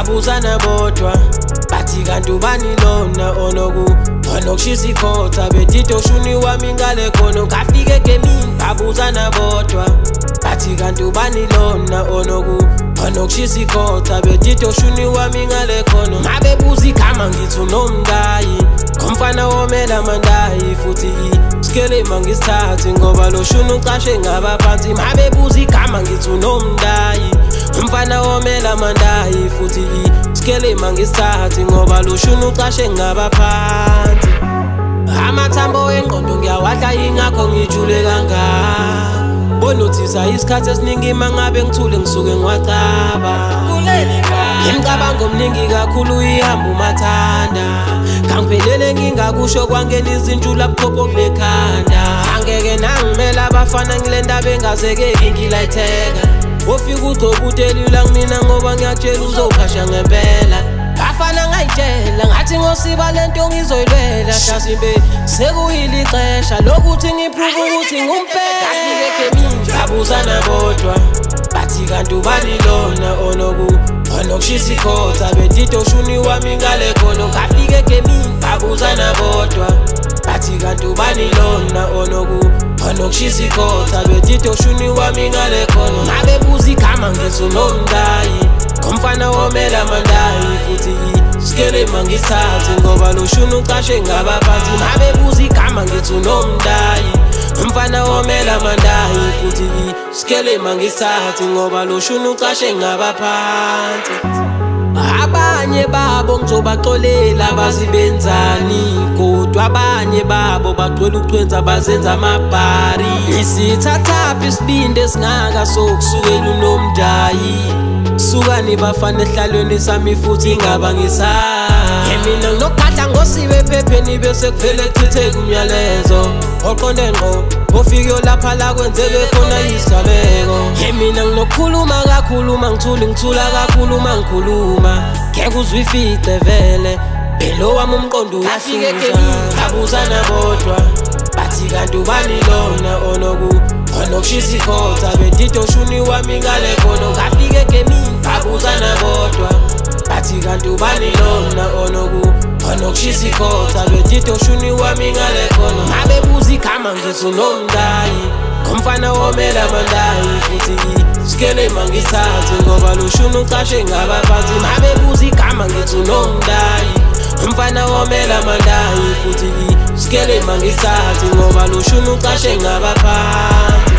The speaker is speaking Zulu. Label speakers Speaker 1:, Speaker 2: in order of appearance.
Speaker 1: babuzana bodwa bathi kanti ubani lona onoku onokushisa ikhotha bedito shuni wami ngale khono ngafike gemini babuzana bodwa bathi kanti ubani lona onoku onokushisa ikhotha bedito shuni wami ngale khono mabebuza igama ngithi unomndayi ngomfana womela mandayi futhi skele mangisithathe ngoba lo shuni ucashe ngabaphansi mabebuza igama ngithi unomndayi umfana womela mandayi futhi skele mangisithathe ngoba lo shuni ucashe ngabaphansi amathambo engqondo ngiyawadla ingakho ngijule kangaka bonothisa isikhathi esiningi mangabe ngithule ngisuke ngiwacaba ngimcabango omningi kakhulu ihamba umathanda ngangiphelele ngingakusho kwangena izintshula buchopho kulekhanda angeke nangimela abafana ngile ndaba engazekeki ngilayitheka ofika ugcoba utelula kumina ngoba ngiyatshela uzophasha ngempela bafana ngayitshela ngathi ngosiba lento ngizoyilwela hlasimbe sekuyile ixesha lokuthi ngiphuke ukuthi ngumpela ngafike gemini babuzana bodwa bathi kanti ubani lona onoku onokushisa ikhotha bedito shuni wami ngale khono ngafike gemini babuzana bodwa bathi kanti ubani lona onoku onokushisa ikhotha bedito shuni wami ngale khono mabebuza igama ngithi unomndayi ngomfana womela mandayi futhi skele mangisithathe ngoba lo shuni ucashe ngabaphansi mabebuza igama ngithi unomndayi umfana womela mandayi futhi skele mangisithathe ngoba lo shuni ucashe ngabaphansi abanye babo ngizobaxolela bazibenzani kodwa abanye babo bagcwele ucwenza bazenza amabhari isithathaphi isibindi esingaka sokusukela unomndayi sukani bafana ehlalweni sami futhi ingabangisa mina nginokhatha ngosibe ephepheni bese kuvele kuchitheke umyalezo oqonde ngqo ofike lapha la kwenzeke khona isigabeko mina nginokukhuluma kakhulu ngithula kakhulu mangikhuluma ngeke uzwe ifice vele phelo wami umqondo uyafike babuzana bodwa bathi kanti ubani lona onoku onokushisa ikhotha bedito shuni wami ngale khono ngafike gemini babuzana bodwa bathi kanti ubani lona onoku onokushisa ikhotha bedito shuni wami ngale khono mabebuza igama ngithi unomndayi ngomfana womela mandayi futhi skele mangisithathe ngoba lo shuni ucashe ngabaphansi mabebuza igama ngithi unomndayi umfana womela mandayi futhi skele mangisithathe ngoba lo shuni ucashe ngabaphansi